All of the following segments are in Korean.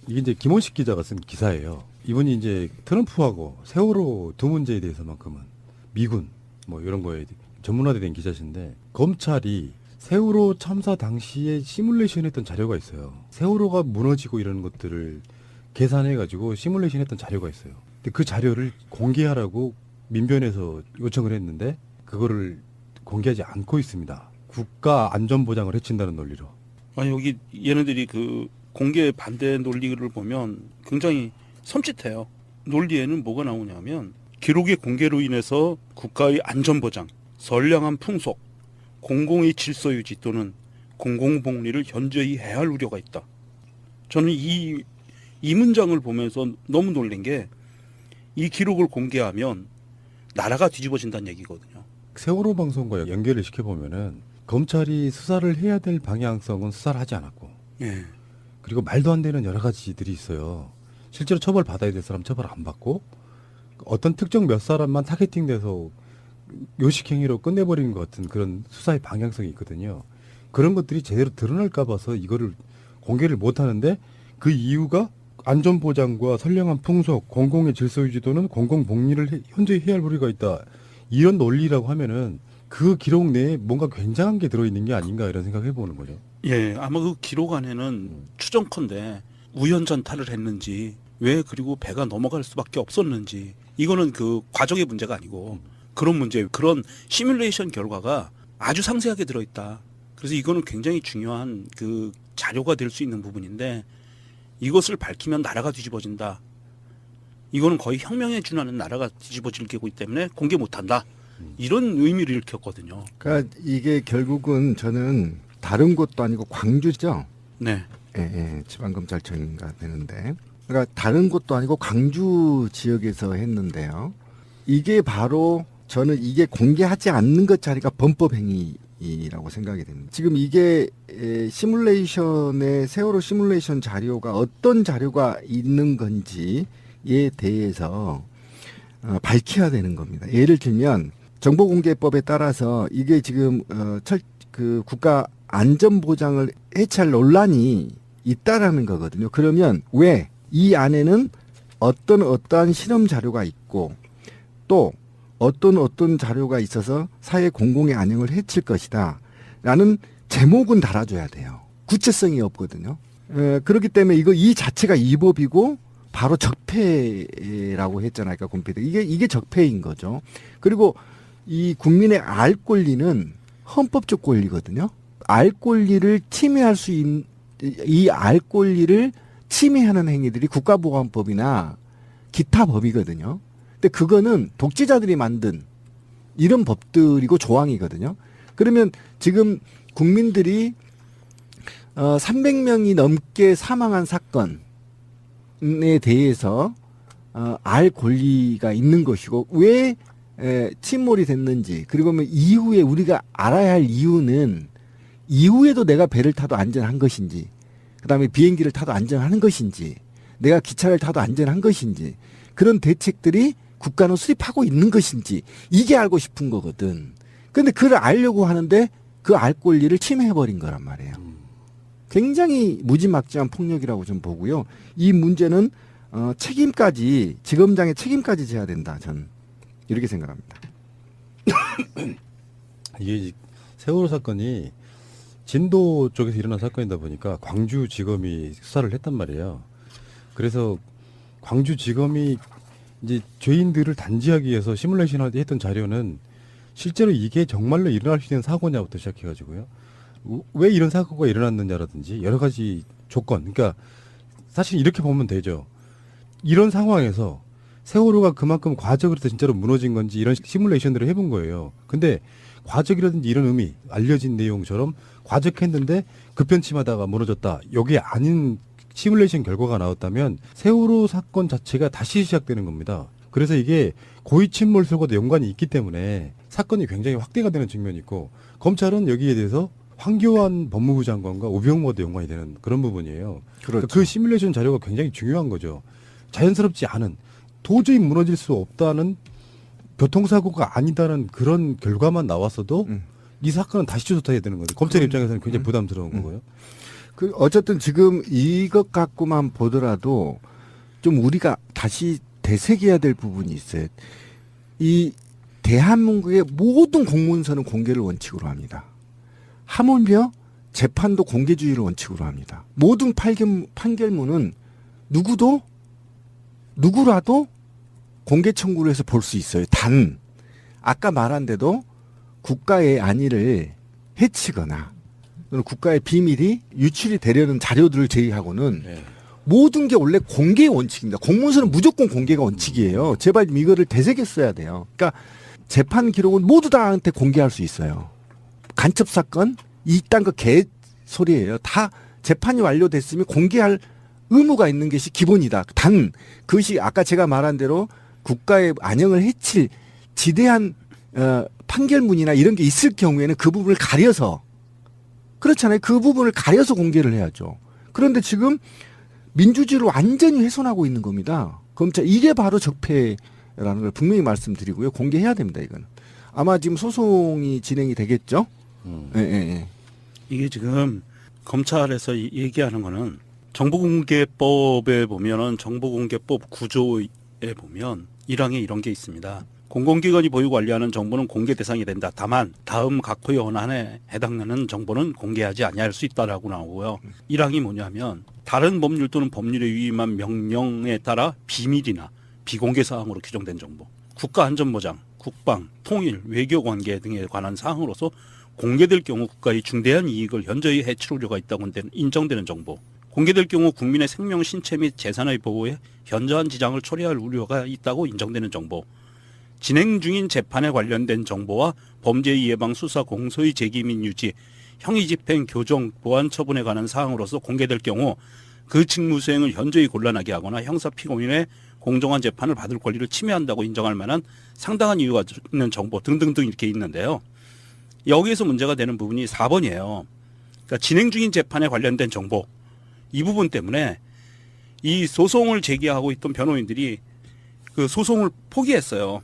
이게 이제 김원식 기자가 쓴 기사예요. 이분이 이제 트럼프하고 세월호 두 문제에 대해서만큼은 미군 뭐 이런 거에 전문화된 기자신데 검찰이 세월호 참사 당시에 시뮬레이션 했던 자료가 있어요. 세월호가 무너지고 이런 것들을 계산해가지고 시뮬레이션 했던 자료가 있어요. 근데 그 자료를 공개하라고 민변에서 요청을 했는데 그거를 공개하지 않고 있습니다. 국가 안전보장을 해친다는 논리로. 아니 여기 얘네들이 그 공개 반대 논리를 보면 굉장히 섬찟해요. 논리에는 뭐가 나오냐면 기록의 공개로 인해서 국가의 안전보장, 선량한 풍속, 공공의 질서 유지 또는 공공복리를 현저히 해할 우려가 있다. 저는 이 문장을 보면서 너무 놀란 게 이 기록을 공개하면 나라가 뒤집어진다는 얘기거든요. 세월호 방송과 연결을 시켜보면은 검찰이 수사를 해야 될 방향성은 수사를 하지 않았고 예. 그리고 말도 안 되는 여러 가지들이 있어요. 실제로 처벌 받아야 될 사람 처벌 안 받고 어떤 특정 몇 사람만 타겟팅돼서 요식행위로 끝내버리는 것 같은 그런 수사의 방향성이 있거든요. 그런 것들이 제대로 드러날까 봐서 이거를 공개를 못 하는데 그 이유가 안전보장과 선량한 풍속, 공공의 질서 유지 또는 공공복리를 현저히 해야 할 우려가 있다. 이런 논리라고 하면은 그 기록 내에 뭔가 굉장한 게 들어있는 게 아닌가 이런 생각을 해보는 거죠. 예, 아마 그 기록 안에는 추정컨대 우연전탈을 했는지 왜 그리고 배가 넘어갈 수밖에 없었는지 이거는 그 과정의 문제가 아니고 그런 문제, 그런 시뮬레이션 결과가 아주 상세하게 들어있다. 그래서 이거는 굉장히 중요한 그 자료가 될 수 있는 부분인데 이것을 밝히면 나라가 뒤집어진다. 이거는 거의 혁명에 준하는 나라가 뒤집어질 게고 있기 때문에 공개 못한다. 이런 의미를 일으켰거든요. 그러니까 이게 결국은 저는 다른 곳도 아니고 광주죠. 네. 예, 지방검찰청인가 되는데. 그러니까 다른 곳도 아니고 광주 지역에서 했는데요. 이게 바로 저는 이게 공개하지 않는 것 자리가 범법행위라고 생각이 됩니다. 지금 이게 시뮬레이션의 세월호 시뮬레이션 자료가 어떤 자료가 있는 건지에 대해서 밝혀야 되는 겁니다. 예를 들면 정보공개법에 따라서 이게 지금 그 국가 안전보장을 해치할 논란이 있다라는 거거든요. 그러면 왜 이 안에는 어떠한 실험 자료가 있고 또 어떤 자료가 있어서 사회 공공의 안녕을 해칠 것이다 라는 제목은 달아줘야 돼요. 구체성이 없거든요. 그렇기 때문에 이 자체가 위법이고 바로 적폐라고 했잖아요. 아까 곰피디. 이게 적폐인 거죠. 그리고 이 국민의 알 권리는 헌법적 권리거든요. 알 권리를 침해할 수 있는 이 알 권리를 침해하는 행위들이 국가보안법이나 기타 법이거든요. 근데 그거는 독재자들이 만든 이런 법들이고 조항이거든요. 그러면 지금 국민들이 300명이 넘게 사망한 사건에 대해서 알 권리가 있는 것이고 왜 침몰이 됐는지 그리고 이후에 우리가 알아야 할 이유는 이후에도 내가 배를 타도 안전한 것인지 그다음에 비행기를 타도 안전한 것인지 내가 기차를 타도 안전한 것인지 그런 대책들이 국가는 수립하고 있는 것인지 이게 알고 싶은 거거든. 그런데 그걸 알려고 하는데 그 알 권리를 침해해버린 거란 말이에요. 굉장히 무지막지한 폭력이라고 좀 보고요. 이 문제는 책임까지 지검장의 책임까지 져야 된다. 전 이렇게 생각합니다. 이게 세월호 사건이 진도 쪽에서 일어난 사건이다 보니까 광주지검이 수사를 했단 말이에요. 그래서 광주지검이 이제 죄인들을 단지하기 위해서 시뮬레이션 했던 자료는 실제로 이게 정말로 일어날 수 있는 사고냐부터 시작해가지고요. 왜 이런 사고가 일어났느냐라든지 여러 가지 조건. 그러니까 사실 이렇게 보면 되죠. 이런 상황에서 세월호가 그만큼 과적으로서 진짜로 무너진 건지 이런 시뮬레이션들을 해본 거예요. 근데 과적이라든지 이런 의미, 알려진 내용처럼 과적했는데 급변침하다가 무너졌다. 여기 아닌 시뮬레이션 결과가 나왔다면 세월호 사건 자체가 다시 시작되는 겁니다. 그래서 이게 고의 침몰설과도 연관이 있기 때문에 사건이 굉장히 확대가 되는 측면이 있고 검찰은 여기에 대해서 황교안 법무부 장관과 우병우와도 연관이 되는 그런 부분이에요. 그렇죠. 그 시뮬레이션 자료가 굉장히 중요한 거죠. 자연스럽지 않은 도저히 무너질 수 없다는 교통사고가 아니다는 그런 결과만 나왔어도 이 사건은 다시 조사해야 되는 거죠. 검찰 입장에서는 굉장히 부담스러운 거고요. 어쨌든 지금 이것 갖고만 보더라도 좀 우리가 다시 되새겨야 될 부분이 있어요. 이 대한민국의 모든 공문서는 공개를 원칙으로 합니다. 하물며 재판도 공개주의를 원칙으로 합니다. 모든 판결문은 누구라도 공개 청구를 해서 볼 수 있어요. 단 아까 말한 대로 국가의 안위를 해치거나 또는 국가의 비밀이 유출이 되려는 자료들을 제외하고는 네. 모든 게 원래 공개의 원칙입니다. 공문서는 무조건 공개가 원칙이에요. 제발 좀 이거를 되새겨 써야 돼요. 그러니까 재판 기록은 모두 다한테 공개할 수 있어요. 간첩 사건 이딴 거 개소리예요. 다 재판이 완료됐으면 공개할 의무가 있는 것이 기본이다. 단 그것이 아까 제가 말한 대로 국가의 안녕을 해칠 지대한 판결문이나 이런 게 있을 경우에는 그 부분을 가려서 그렇잖아요. 그 부분을 가려서 공개를 해야죠. 그런데 지금 민주주의를 완전히 훼손하고 있는 겁니다. 검찰 이게 바로 적폐라는 걸 분명히 말씀드리고요. 공개해야 됩니다. 이거는 아마 지금 소송이 진행이 되겠죠. 예. 이게 지금 검찰에서 얘기하는 거는 정보공개법에 보면은 정보공개법 구조에 보면 1항에 이런 게 있습니다. 공공기관이 보유 관리하는 정보는 공개 대상이 된다. 다만 다음 각호의 원안에 해당하는 정보는 공개하지 아니할 수 있다라고 나오고요. 1항이 뭐냐면 다른 법률 또는 법률에 위임한 명령에 따라 비밀이나 비공개 사항으로 규정된 정보, 국가안전보장, 국방, 통일, 외교관계 등에 관한 사항으로서 공개될 경우 국가의 중대한 이익을 현저히 해칠 우려가 있다고 인정되는 정보, 공개될 경우 국민의 생명, 신체 및 재산의 보호에 현저한 지장을 초래할 우려가 있다고 인정되는 정보, 진행 중인 재판에 관련된 정보와 범죄 예방, 수사, 공소의 제기 및 유지, 형의 집행, 교정, 보안 처분에 관한 사항으로서 공개될 경우 그 직무 수행을 현저히 곤란하게 하거나 형사 피고인의 공정한 재판을 받을 권리를 침해한다고 인정할 만한 상당한 이유가 있는 정보 등등등 이렇게 있는데요. 여기에서 문제가 되는 부분이 4번이에요. 그러니까 진행 중인 재판에 관련된 정보. 이 부분 때문에 이 소송을 제기하고 있던 변호인들이 그 소송을 포기했어요.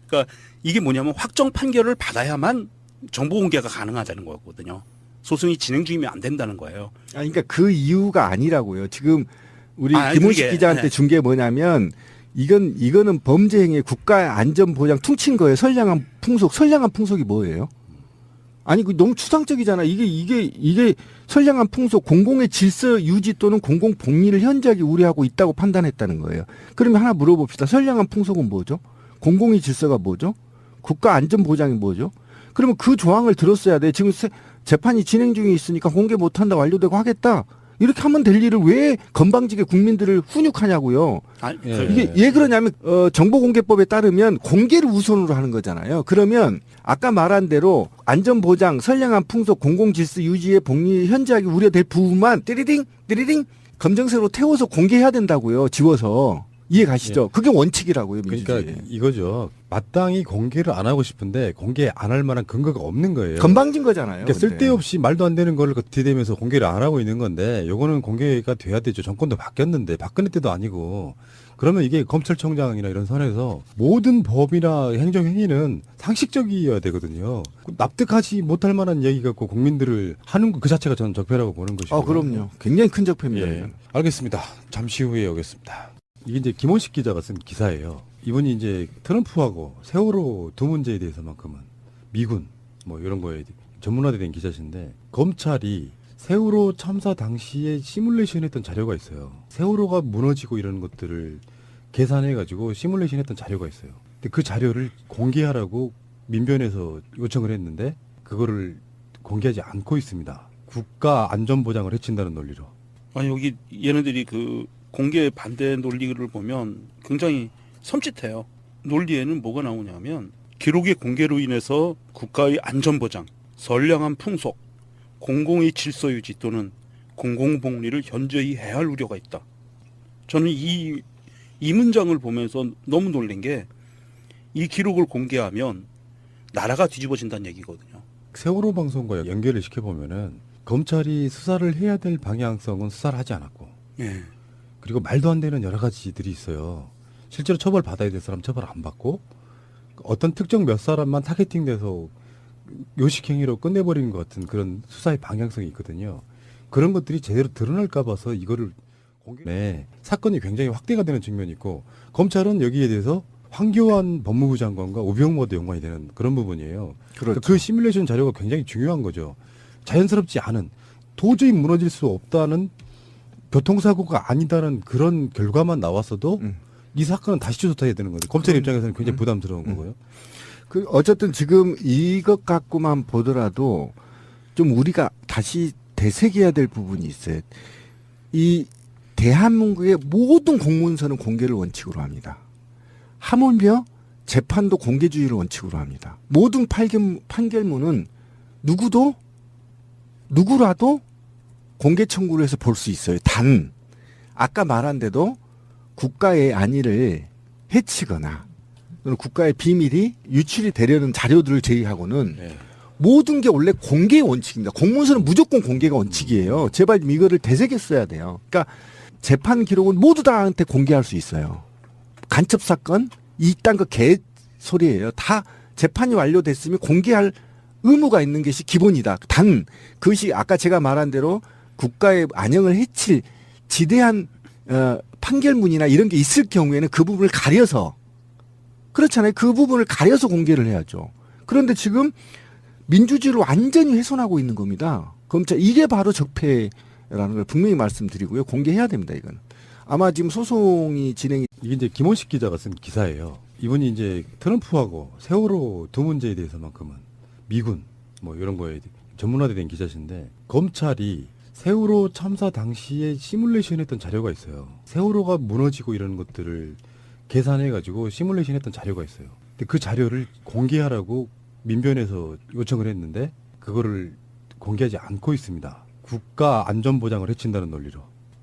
그러니까 이게 뭐냐면 확정 판결을 받아야만 정보 공개가 가능하다는 거거든요. 소송이 진행 중이면 안 된다는 거예요. 그러니까 그 이유가 아니라고요. 지금 우리 김원식 그게, 기자한테 네. 준 게 뭐냐면 이거는 범죄 행위 국가 안전 보장 퉁친 거예요. 선량한 풍속이 뭐예요? 아니 그 너무 추상적이잖아. 이게 선량한 풍속, 공공의 질서 유지 또는 공공 복리를 현저하게 우려하고 있다고 판단했다는 거예요. 그러면 하나 물어봅시다. 선량한 풍속은 뭐죠? 공공의 질서가 뭐죠? 국가 안전 보장이 뭐죠? 그러면 그 조항을 들었어야 돼. 지금 재판이 진행 중에 있으니까 공개 못한다, 완료되고 하겠다. 이렇게 하면 될 일을 왜 건방지게 국민들을 훈육하냐고요. 이게 왜 그러냐면 정보공개법에 따르면 공개를 우선으로 하는 거잖아요. 그러면 아까 말한 대로 안전보장, 선량한 풍속, 공공질서 유지의 복리 현저하게 우려될 부분만 띠리딩 검정색으로 태워서 공개해야 된다고요. 지워서. 이해 가시죠? 그게 원칙이라고요. 민주주의. 그러니까 이거죠. 마땅히 공개를 안 하고 싶은데 공개 안 할 만한 근거가 없는 거예요. 건방진 거잖아요. 그러니까 쓸데없이 말도 안 되는 걸 들이대면서 공개를 안 하고 있는 건데 요거는 공개가 돼야 되죠. 정권도 바뀌었는데 박근혜 때도 아니고 그러면 이게 검찰청장이나 이런 선에서 모든 법이나 행정행위는 상식적이어야 되거든요. 납득하지 못할 만한 얘기 갖고 국민들을 하는 거 그 자체가 저는 적폐라고 보는 것이고. 그럼요. 굉장히 큰 적폐입니다. 예. 알겠습니다. 잠시 후에 오겠습니다. 이게 이제 김원식 기자가 쓴 기사예요. 이분이 이제 트럼프하고 세월호 두 문제에 대해서만큼은 미군 뭐 이런 거에 전문화된 기자신데 검찰이 세월호 참사 당시에 시뮬레이션 했던 자료가 있어요. 세월호가 무너지고 이런 것들을 계산해가지고 시뮬레이션 했던 자료가 있어요. 근데 그 자료를 공개하라고 민변에서 요청을 했는데 그거를 공개하지 않고 있습니다. 국가 안전보장을 해친다는 논리로. 아니 여기 얘네들이 그 공개 반대 논리를 보면 굉장히 섬찟해요. 논리에는 뭐가 나오냐면 기록의 공개로 인해서 국가의 안전보장, 선량한 풍속, 공공의 질서 유지 또는 공공복리를 현저히 해할 우려가 있다. 저는 이 문장을 보면서 너무 놀란 게 이 기록을 공개하면 나라가 뒤집어진다는 얘기거든요. 세월호 방송과 연결을 시켜보면은 검찰이 수사를 해야 될 방향성은 수사를 하지 않았고 예. 그리고 말도 안 되는 여러 가지들이 있어요. 실제로 처벌 받아야 될 사람 처벌 안 받고 어떤 특정 몇 사람만 타겟팅돼서 요식행위로 끝내버리는 것 같은 그런 수사의 방향성이 있거든요. 그런 것들이 제대로 드러날까 봐서 이거를 네, 사건이 굉장히 확대가 되는 측면이 있고 검찰은 여기에 대해서 황교안 법무부 장관과 우병우와도 연관이 되는 그런 부분이에요. 그렇죠. 그 시뮬레이션 자료가 굉장히 중요한 거죠. 자연스럽지 않은 도저히 무너질 수 없다는 교통사고가 아니다는 그런 결과만 나왔어도 이 사건은 다시 조사해야 되는 거죠. 검찰 입장에서는 굉장히 부담스러운 거고요. 그 어쨌든 지금 이것 갖고만 보더라도 좀 우리가 다시 되새겨야 될 부분이 있어요. 이 대한민국의 모든 공문서는 공개를 원칙으로 합니다. 하물며 재판도 공개주의를 원칙으로 합니다. 모든 판결문은 누구라도 공개 청구를 해서 볼 수 있어요. 단 아까 말한 대로 국가의 안위를 해치거나 또는 국가의 비밀이 유출이 되려는 자료들을 제외하고는 네. 모든 게 원래 공개의 원칙입니다. 공문서는 무조건 공개가 원칙이에요. 제발 좀 이거를 되새겨 써야 돼요. 그러니까 재판 기록은 모두 다한테 공개할 수 있어요. 간첩 사건 이딴 거 개소리예요. 다 재판이 완료됐으면 공개할 의무가 있는 것이 기본이다. 단 그것이 아까 제가 말한 대로 국가의 안녕을 해칠 지대한 판결문이나 이런 게 있을 경우에는 그 부분을 가려서 그렇잖아요. 그 부분을 가려서 공개를 해야죠. 그런데 지금 민주주의를 완전히 훼손하고 있는 겁니다. 검찰 이게 바로 적폐라는 걸 분명히 말씀드리고요. 공개해야 됩니다. 이건 아마 지금 소송이 진행이 이게 이제 김원식 기자가 쓴 기사예요. 이분이 이제 트럼프하고 세월호 두 문제에 대해서만큼은 미군 뭐 이런 거에 전문화된 기자신데 검찰이 세월호 참사 당시에 시뮬레이션 했던 자료가 있어요. 세월호가 무너지고 이런 것들을 계산해가지고 시뮬레이션 했던 자료가 있어요. 근데 그 자료를 공개하라고 민변에서 요청을 했는데 그거를 공개하지 않고 있습니다. 국가 안전 보장을 해친다는 논리로.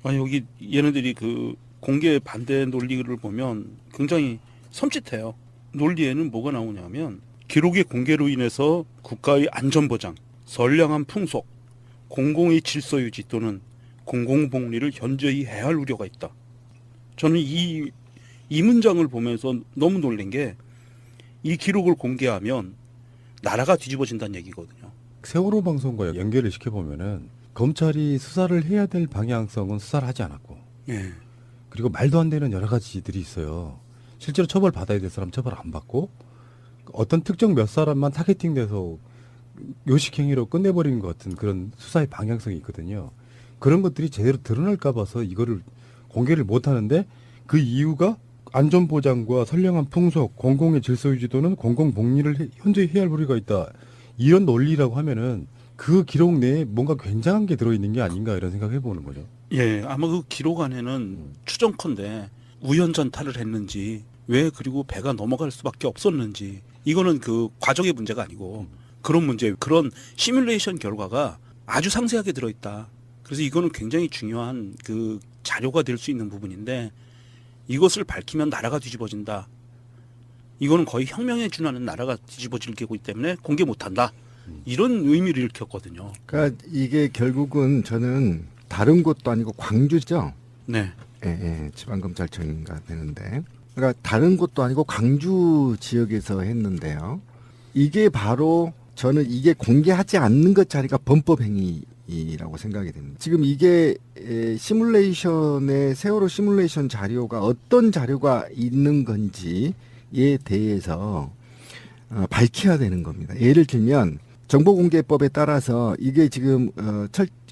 여기 얘네들이 그 공개 반대 논리를 보면 굉장히 섬찟해요. 논리에는 뭐가 나오냐면 기록의 공개로 인해서 국가의 안전보장, 선량한 풍속, 공공의 질서 유지 또는 공공복리를 현저히 해할 우려가 있다. 저는 이 문장을 보면서 너무 놀란 게 이 기록을 공개하면 나라가 뒤집어진다는 얘기거든요. 세월호 방송과 연결을 시켜보면은 검찰이 수사를 해야 될 방향성은 수사를 하지 않았고 예. 그리고 말도 안 되는 여러 가지들이 있어요. 실제로 처벌 받아야 될 사람 처벌 안 받고 어떤 특정 몇 사람만 타겟팅돼서 요식행위로 끝내버리는 것 같은 그런 수사의 방향성이 있거든요. 그런 것들이 제대로 드러날까 봐서 이거를 공개를 못 하는데 그 이유가 안전보장과 선량한 풍속, 공공의 질서 유지도는 공공복리를 현저히 해야 할 우려가 있다. 이런 논리라고 하면은 그 기록 내에 뭔가 굉장한 게 들어있는 게 아닌가 이런 생각을 해보는 거죠. 예, 아마 그 기록 안에는 추정컨대 우연전탈을 했는지 왜 그리고 배가 넘어갈 수밖에 없었는지 이거는 그 과정의 문제가 아니고 그런 문제, 그런 시뮬레이션 결과가 아주 상세하게 들어있다. 그래서 이거는 굉장히 중요한 그 자료가 될 수 있는 부분인데 이것을 밝히면 나라가 뒤집어진다. 이거는 거의 혁명에 준하는 나라가 뒤집어질 거기 때문에 공개 못한다. 이런 의미를 일으켰거든요. 그러니까 이게 결국은 저는 다른 곳도 아니고 광주죠. 네. 예, 지방검찰청인가 되는데. 그러니까 다른 곳도 아니고 광주 지역에서 했는데요. 이게 바로 저는 이게 공개하지 않는 것 자리가 범법 행위라고 생각이 됩니다. 지금 이게 시뮬레이션의 세월호 시뮬레이션 자료가 어떤 자료가 있는 건지에 대해서 밝혀야 되는 겁니다. 예를 들면 정보공개법에 따라서 이게 지금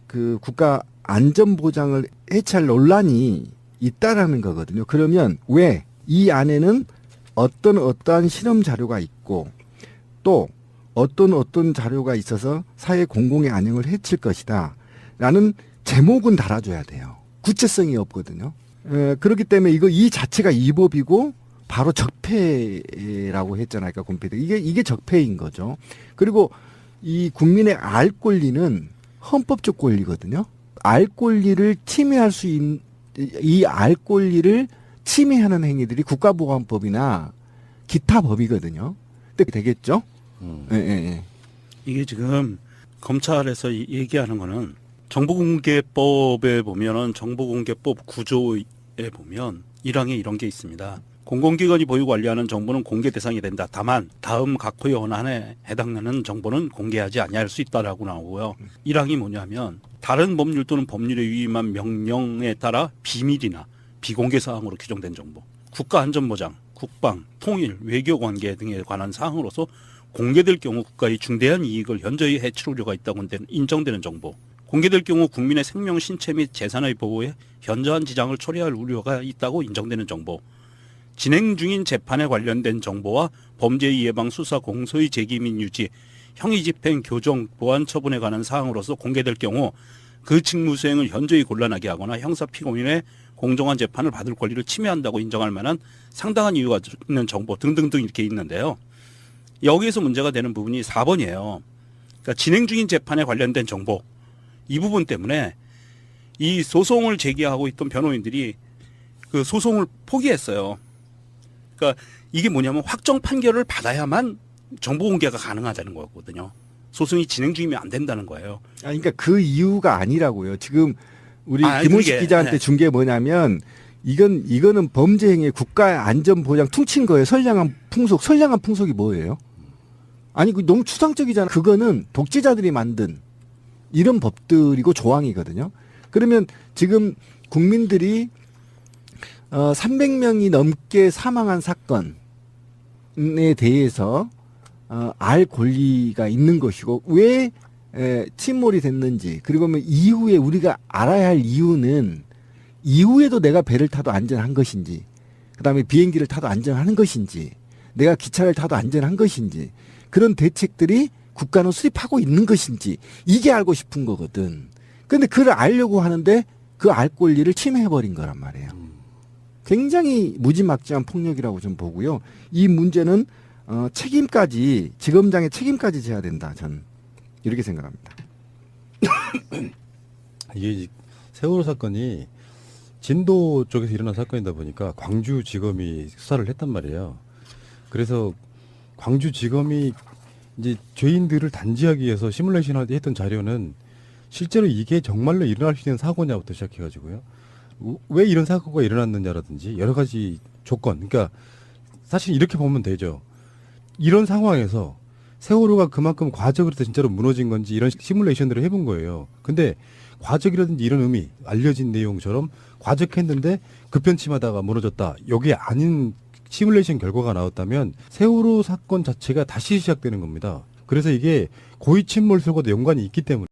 그 국가 안전보장을 해치할 논란이 있다라는 거거든요. 그러면 왜 이 안에는 어떠한 실험 자료가 있고 또 어떤 자료가 있어서 사회 공공의 안녕을 해칠 것이다 라는 제목은 달아줘야 돼요. 구체성이 없거든요. 그렇기 때문에 이 자체가 위법이고 바로 적폐라고 했잖아요. 아까 곰피디. 이게 적폐인 거죠. 그리고 이 국민의 알 권리는 헌법적 권리거든요. 알 권리를 침해할 수 있는 이 알 권리를 침해하는 행위들이 국가보안법이나 기타 법이거든요. 근데 되겠죠? 예. 이게 지금 검찰에서 얘기하는 거는 정보공개법에 보면은 정보공개법 구조에 보면 1항에 이런 게 있습니다. 공공기관이 보유 관리하는 정보는 공개 대상이 된다. 다만 다음 각호 현안에 해당하는 정보는 공개하지 아니할 수 있다라고 나오고요. 1항이 뭐냐면 다른 법률 또는 법률에 위임한 명령에 따라 비밀이나 비공개 사항으로 규정된 정보, 국가안전보장, 국방, 통일, 외교관계 등에 관한 사항으로서 공개될 경우 국가의 중대한 이익을 현저히 해칠 우려가 있다고 인정되는 정보, 공개될 경우 국민의 생명, 신체 및 재산의 보호에 현저한 지장을 초래할 우려가 있다고 인정되는 정보, 진행 중인 재판에 관련된 정보와 범죄 예방, 수사, 공소의 제기 및 유지, 형의 집행, 교정, 보안 처분에 관한 사항으로서 공개될 경우 그 직무 수행을 현저히 곤란하게 하거나 형사 피고인의 공정한 재판을 받을 권리를 침해한다고 인정할 만한 상당한 이유가 있는 정보 등등등 이렇게 있는데요. 여기에서 문제가 되는 부분이 4번이에요. 그러니까 진행 중인 재판에 관련된 정보, 이 부분 때문에 이 소송을 제기하고 있던 변호인들이 그 소송을 포기했어요. 그러니까 이게 뭐냐면 확정 판결을 받아야만 정보 공개가 가능하다는 거거든요. 소송이 진행 중이면 안 된다는 거예요. 그러니까 그 이유가 아니라고요. 지금 우리 김호식 그러게. 기자한테 네. 준 게 뭐냐면 이거는 범죄 행위 국가 안전 보장 퉁친 거예요. 선량한 풍속. 선량한 풍속이 뭐예요? 아니 그 너무 추상적이잖아. 그거는 독재자들이 만든 이런 법들이고 조항이거든요. 그러면 지금 국민들이 300명이 넘게 사망한 사건에 대해서 알 권리가 있는 것이고 왜 침몰이 됐는지, 그리고 이후에 우리가 알아야 할 이유는 이후에도 내가 배를 타도 안전한 것인지, 그다음에 비행기를 타도 안전한 것인지, 내가 기차를 타도 안전한 것인지, 그런 대책들이 국가는 수립하고 있는 것인지, 이게 알고 싶은 거거든. 근데 그걸 알려고 하는데 그 알 권리를 침해해버린 거란 말이에요. 굉장히 무지막지한 폭력이라고 좀 보고요. 이 문제는 책임까지, 지검장의 책임까지 져야 된다. 저는 이렇게 생각합니다. 이게 세월호 사건이 진도 쪽에서 일어난 사건이다 보니까 광주지검이 수사를 했단 말이에요. 그래서 광주지검이 이제 죄인들을 단지하기 위해서 시뮬레이션 했던 자료는 실제로 이게 정말로 일어날 수 있는 사고냐부터 시작해가지고요. 왜 이런 사고가 일어났느냐라든지 여러 가지 조건. 그러니까 사실 이렇게 보면 되죠. 이런 상황에서 세월호가 그만큼 과적으로 진짜로 무너진 건지 이런 시뮬레이션들을 해본 거예요. 근데 과적이라든지 이런 의미, 알려진 내용처럼 과적했는데 급편침하다가 무너졌다. 여기 아닌 시뮬레이션 결과가 나왔다면 세월호 사건 자체가 다시 시작되는 겁니다. 그래서 이게 고의 침몰설과도 연관이 있기 때문에